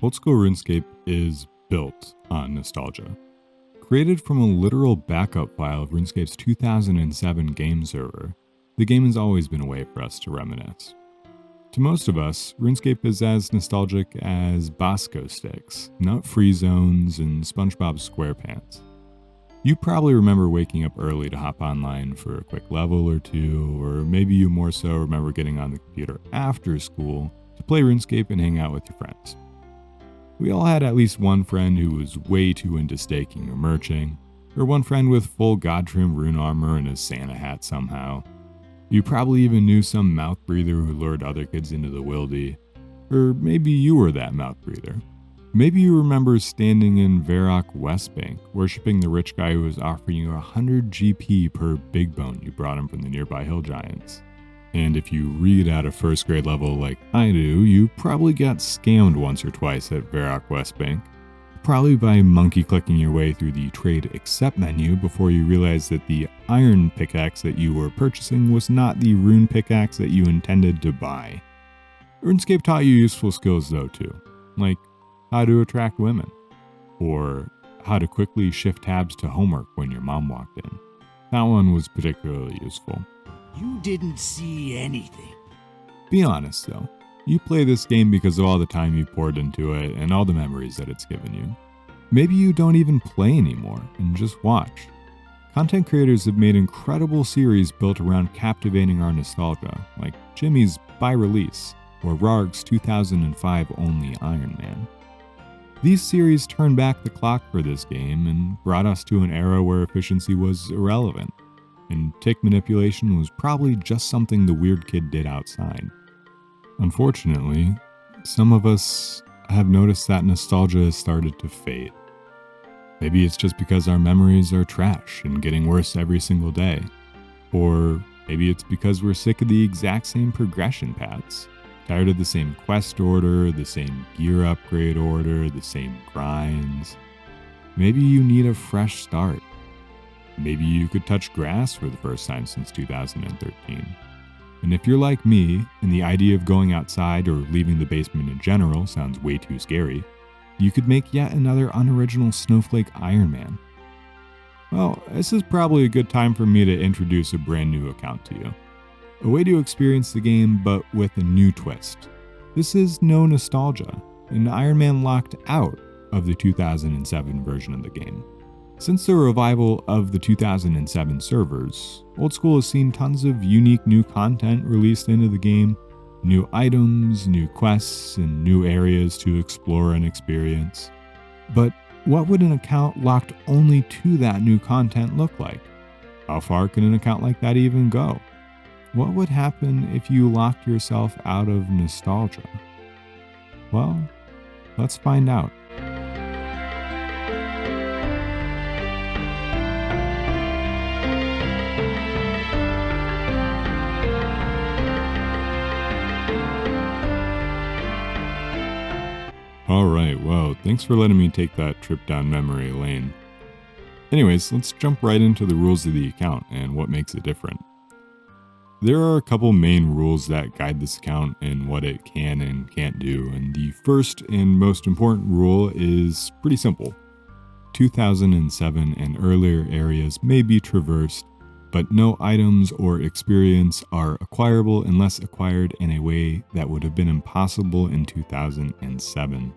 Old School Runescape is built on nostalgia. Created from a literal backup file of RuneScape's 2007 game server, the game has always been a way for us to reminisce. To most of us, RuneScape is as nostalgic as Bosco sticks, nut-free zones, and SpongeBob SquarePants. You probably remember waking up early to hop online for a quick level or two, or maybe you more so remember getting on the computer after school to play RuneScape and hang out with your friends. We all had at least one friend who was way too into staking or merching, or one friend with full God-trim rune armor and a Santa hat somehow. You probably even knew some mouth breather who lured other kids into the wildy, or maybe you were that mouth breather. Maybe you remember standing in Rargh West Bank, worshipping the rich guy who was offering you 100 GP per big bone you brought him from the nearby hill giants. And if you read at a first grade level like I do, you probably got scammed once or twice at Rargh West Bank. Probably by monkey clicking your way through the trade accept menu before you realized that the iron pickaxe that you were purchasing was not the rune pickaxe that you intended to buy. RuneScape taught you useful skills though too, like how to attract women, or how to quickly shift tabs to homework when your mom walked in. That one was particularly useful. You didn't see anything. Be honest though, you play this game because of all the time you poured into it and all the memories that it's given you. Maybe you don't even play anymore and just watch. Content creators have made incredible series built around captivating our nostalgia, like Jimmy's By Release or Rargh's 2005 only Ironman. These series turned back the clock for this game and brought us to an era where efficiency was irrelevant, and tick manipulation was probably just something the weird kid did outside. Unfortunately, some of us have noticed that nostalgia has started to fade. Maybe it's just because our memories are trash and getting worse every single day. Or maybe it's because we're sick of the exact same progression paths, tired of the same quest order, the same gear upgrade order, the same grinds. Maybe you need a fresh start. Maybe you could touch grass for the first time since 2013. And if you're like me, and the idea of going outside or leaving the basement in general sounds way too scary, you could make yet another unoriginal snowflake Ironman. Well, this is probably a good time for me to introduce a brand new account to you. A way to experience the game, but with a new twist. This is no nostalgia, and Ironman locked out of the 2007 version of the game. Since the revival of the 2007 servers, Old School has seen tons of unique new content released into the game, new items, new quests, and new areas to explore and experience. But what would an account locked only to that new content look like? How far can an account like that even go? What would happen if you locked yourself out of nostalgia? Well, let's find out. Alright, well, thanks for letting me take that trip down memory lane. Anyways, let's jump right into the rules of the account and what makes it different. There are a couple main rules that guide this account and what it can and can't do, and the first and most important rule is pretty simple. 2007 and earlier areas may be traversed, but no items or experience are acquirable unless acquired in a way that would have been impossible in 2007.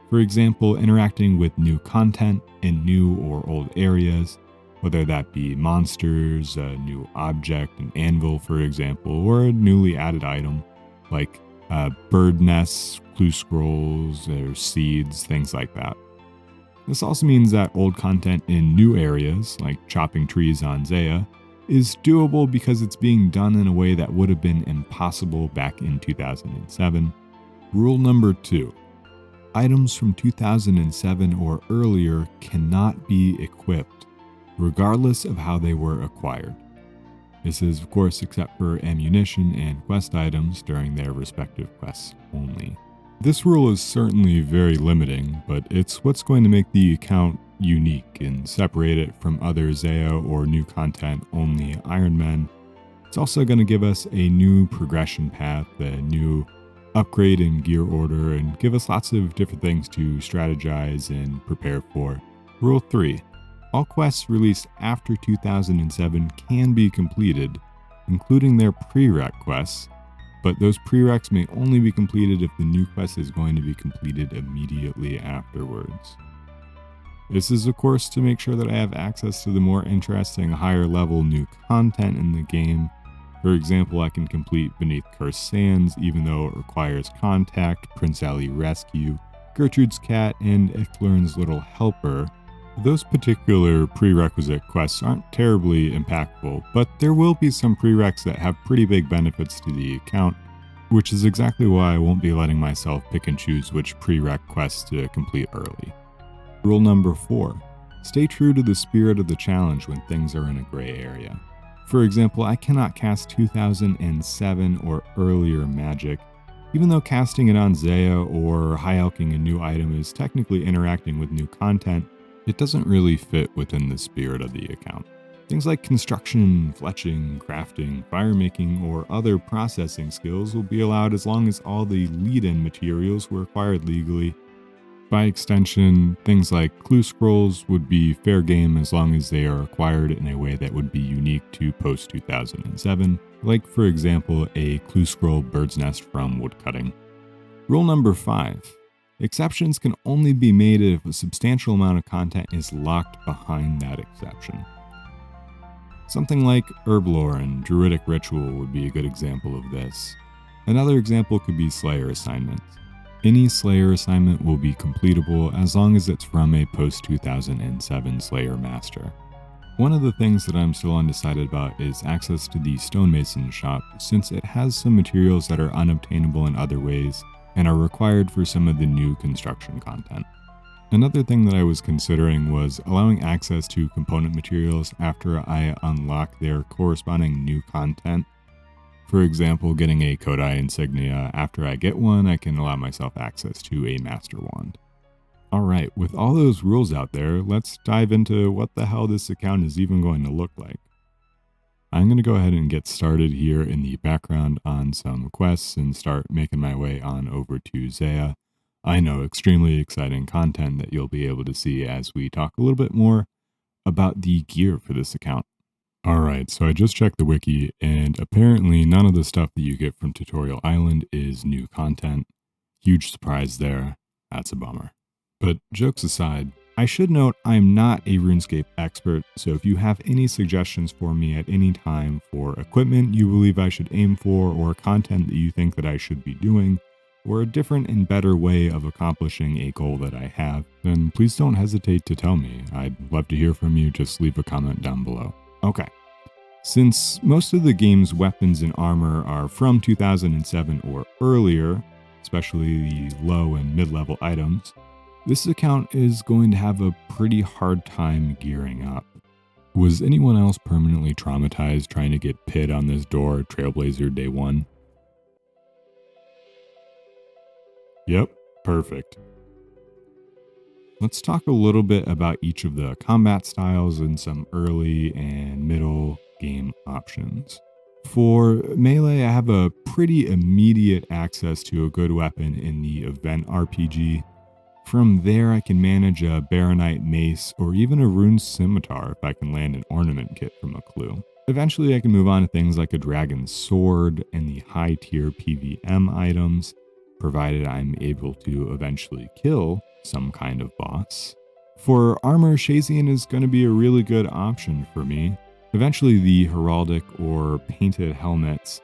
For example, interacting with new content in new or old areas, whether that be monsters, a new object, an anvil for example, or a newly added item like bird nests, clue scrolls, or seeds, things like that. This also means that old content in new areas, like chopping trees on Zaya, is doable because it's being done in a way that would have been impossible back in 2007. Rule number 2. Items from 2007 or earlier cannot be equipped, regardless of how they were acquired. This is, of course, except for ammunition and quest items during their respective quests only. This rule is certainly very limiting, but it's what's going to make the account unique and separate it from other Zaya or new content only Ironman. It's also going to give us a new progression path, a new upgrade and gear order, and give us lots of different things to strategize and prepare for. Rule 3. All quests released after 2007 can be completed, including their prereq quests, but those prereqs may only be completed if the new quest is going to be completed immediately afterwards. This is of course to make sure that I have access to the more interesting, higher level new content in the game. For example, I can complete Beneath Cursed Sands even though it requires Contact, Prince Ali Rescue, Gertrude's Cat, and Echlern's Little Helper. Those particular prerequisite quests aren't terribly impactful, but there will be some prereqs that have pretty big benefits to the account, which is exactly why I won't be letting myself pick and choose which prereq quests to complete early. Rule number 4. Stay true to the spirit of the challenge when things are in a gray area. For example, I cannot cast 2007 or earlier magic, even though casting it on Zaya or high-elking a new item is technically interacting with new content. It doesn't really fit within the spirit of the account. Things like construction, fletching, crafting, firemaking, or other processing skills will be allowed as long as all the lead-in materials were acquired legally. By extension, things like clue scrolls would be fair game as long as they are acquired in a way that would be unique to post-2007, like for example a clue scroll bird's nest from woodcutting. Rule number 5. Exceptions can only be made if a substantial amount of content is locked behind that exception. Something like Herblore and Druidic Ritual would be a good example of this. Another example could be Slayer assignments. Any Slayer assignment will be completable as long as it's from a post-2007 Slayer master. One of the things that I'm still undecided about is access to the stonemason shop, since it has some materials that are unobtainable in other ways and are required for some of the new construction content. Another thing that I was considering was allowing access to component materials after I unlock their corresponding new content. For example, getting a Kodai insignia. After I get one, I can allow myself access to a Master Wand. Alright, with all those rules out there, let's dive into what the hell this account is even going to look like. I'm going to go ahead and get started here in the background on some quests and start making my way on over to Zaya. I know, extremely exciting content that you'll be able to see as we talk a little bit more about the gear for this account. Alright, so I just checked the wiki, and apparently none of the stuff that you get from Tutorial Island is new content. Huge surprise there. That's a bummer. But jokes aside, I should note I'm not a RuneScape expert, so if you have any suggestions for me at any time for equipment you believe I should aim for, or content that you think that I should be doing, or a different and better way of accomplishing a goal that I have, then please don't hesitate to tell me. I'd love to hear from you. Just leave a comment down below. Okay. Since most of the game's weapons and armor are from 2007 or earlier, especially the low and mid-level items, this account is going to have a pretty hard time gearing up. Was anyone else permanently traumatized trying to get Pid on this door Trailblazer Day 1? Yep, perfect. Let's talk a little bit about each of the combat styles and some early and middle game options. For melee, I have a pretty immediate access to a good weapon in the event RPG. From there, I can manage a Baronite mace or even a rune scimitar if I can land an ornament kit from a clue. Eventually, I can move on to things like a dragon sword and the high tier PVM items, provided I'm able to eventually kill some kind of boss. For armor, Shazian is going to be a really good option for me. Eventually, the heraldic or painted helmets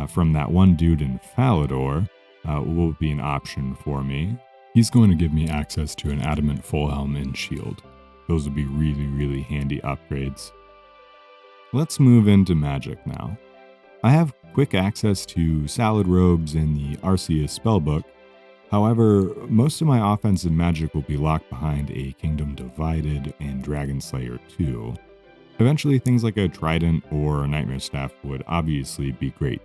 from that one dude in Falador will be an option for me. He's going to give me access to an adamant full helm and shield. Those will be really, really handy upgrades. Let's move into magic now. I have quick access to Salad Robes and the Arceus Spellbook. However, most of my offensive magic will be locked behind a Kingdom Divided and Dragon Slayer 2. Eventually, things like a Trident or a Nightmare Staff would obviously be great.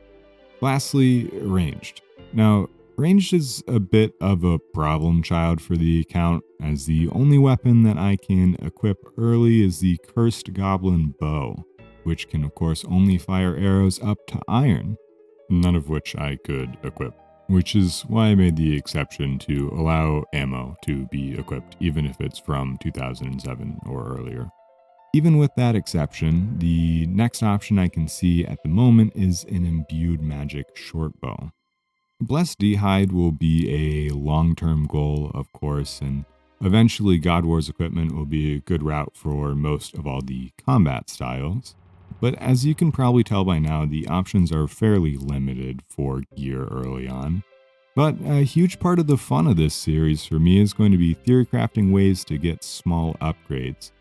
Lastly, ranged. Now, ranged is a bit of a problem child for the account, as the only weapon that I can equip early is the Cursed Goblin Bow, which can of course only fire arrows up to iron, none of which I could equip which is why I made the exception to allow ammo to be equipped, even if it's from 2007 or earlier. Even with that exception, the next option I can see at the moment is an imbued magic short bow. Blessed D'hide will be a long-term goal, of course, and eventually God Wars equipment will be a good route for most of all the combat styles. But as you can probably tell by now, the options are fairly limited for gear early on. But a huge part of the fun of this series for me is going to be theory crafting ways to get small upgrades.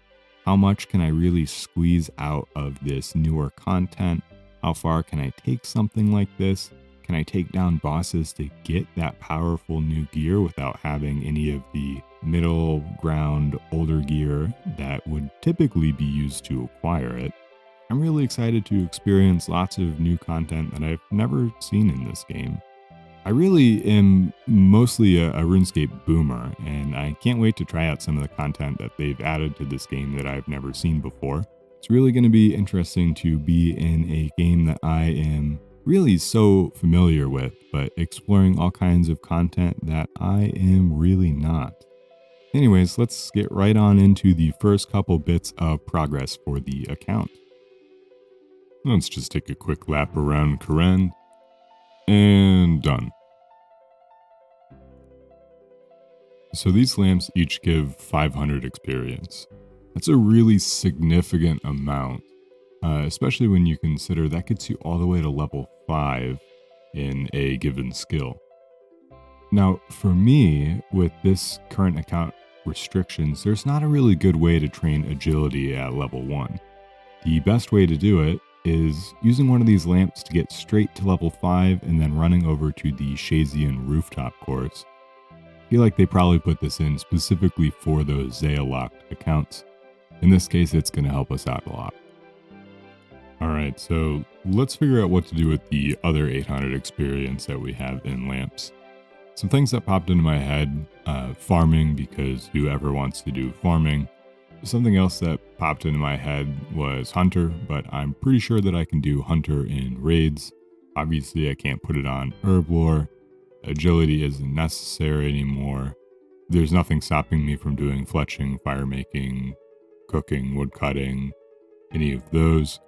How much can I really squeeze out of this newer content? How far can I take something like this? Can I take down bosses to get that powerful new gear without having any of the middle ground older gear that would typically be used to acquire it? I'm really excited to experience lots of new content that I've never seen in this game. I really am mostly a RuneScape boomer, and I can't wait to try out some of the content that they've added to this game that I've never seen before. It's really going to be interesting to be in a game that I am really so familiar with, but exploring all kinds of content that I am really not. Anyways, let's get right on into the first couple bits of progress for the account. Let's just take a quick lap around Karen, and done. So these lamps each give 500 experience. That's a really significant amount, especially when you consider that gets you all the way to level 5 in a given skill. Now, for me, with this current account restrictions, there's not a really good way to train agility at level 1. The best way to do it is using one of these lamps to get straight to level 5 and then running over to the Shazian rooftop course. I feel like they probably put this in specifically for those Zaya-locked accounts. In this case, it's going to help us out a lot. Alright, so let's figure out what to do with the other 800 experience that we have in lamps. Some things that popped into my head, farming, because whoever wants to do farming. Something else that popped into my head was hunter, but I'm pretty sure that I can do hunter in raids. Obviously, I can't put it on herb lore. Agility isn't necessary anymore. There's nothing stopping me from doing fletching, fire making, cooking, wood cutting, any of those.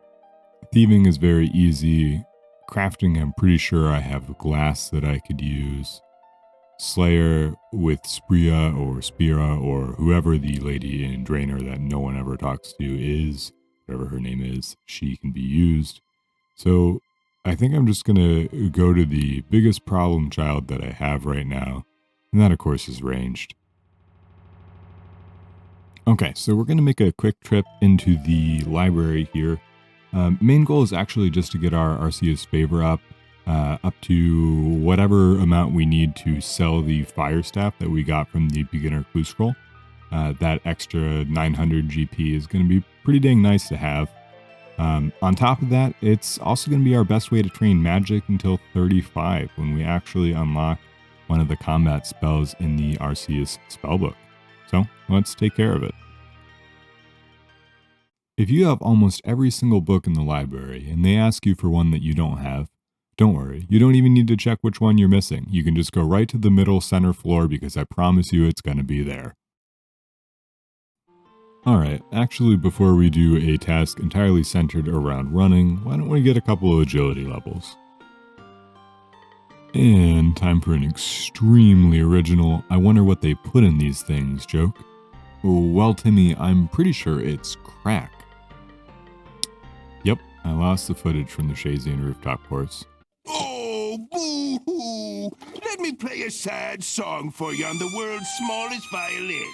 Thieving is very easy. Crafting, I'm pretty sure I have glass that I could use. Slayer with Spria or Spira or whoever the lady in Draenor that no one ever talks to is, whatever her name is, she can be used. So I think I'm just going to go to the biggest problem child that I have right now, and that of course is ranged. Okay, so we're going to make a quick trip into the library here. Main goal is actually just to get our Arceus favor up to whatever amount we need to sell the fire staff that we got from the beginner clue scroll. That extra 900 GP is going to be pretty dang nice to have. On top of that, it's also going to be our best way to train magic until 35 when we actually unlock one of the combat spells in the Arceus spellbook. So let's take care of it. If you have almost every single book in the library and they ask you for one that you don't have, don't worry, you don't even need to check which one you're missing. You can just go right to the middle center floor because I promise you it's going to be there. Alright, actually before we do a task entirely centered around running, why don't we get a couple of agility levels? And time for an extremely original, I wonder what they put in these things joke. Well, Timmy, I'm pretty sure it's crack. Yep, I lost the footage from the Shazian rooftop course. Oh, boo-hoo! Let me play a sad song for you on the world's smallest violin.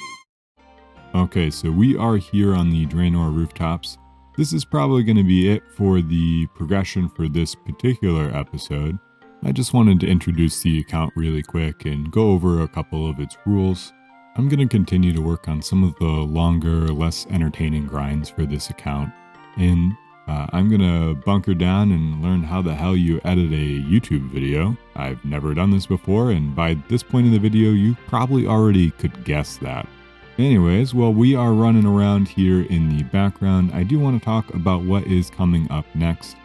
Okay, so we are here on the Draenor rooftops. This is probably going to be it for the progression for this particular episode. I just wanted to introduce the account really quick and go over a couple of its rules. I'm going to continue to work on some of the longer, less entertaining grinds for this account, and I'm going to bunker down and learn how the hell you edit a YouTube video. I've never done this before, and by this point in the video, you probably already could guess that. Anyways, while we are running around here in the background, I do want to talk about what is coming up next.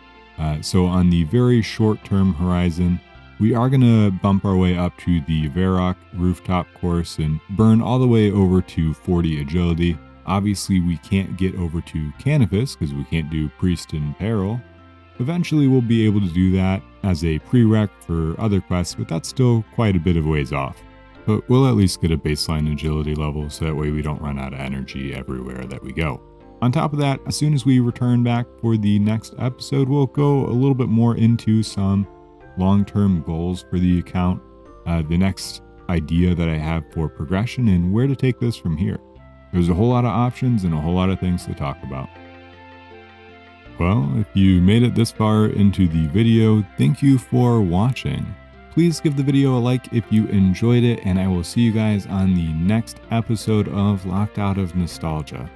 So on the very short-term horizon, We are going to bump our way up to the Rargh rooftop course and burn all the way over to 40 agility. Obviously, we can't get over to Canopus because we can't do Priest in Peril. Eventually, we'll be able to do that as a prereq for other quests, but that's still quite a bit of ways off. But we'll at least get a baseline agility level so that way we don't run out of energy everywhere that we go. On top of that, as soon as we return back for the next episode, we'll go a little bit more into some long-term goals for the account, the next idea that I have for progression, and where to take this from here. There's a whole lot of options and a whole lot of things to talk about. Well, if you made it this far into the video, thank you for watching. Please give the video a like if you enjoyed it, and I will see you guys on the next episode of Locked Out of Nostalgia.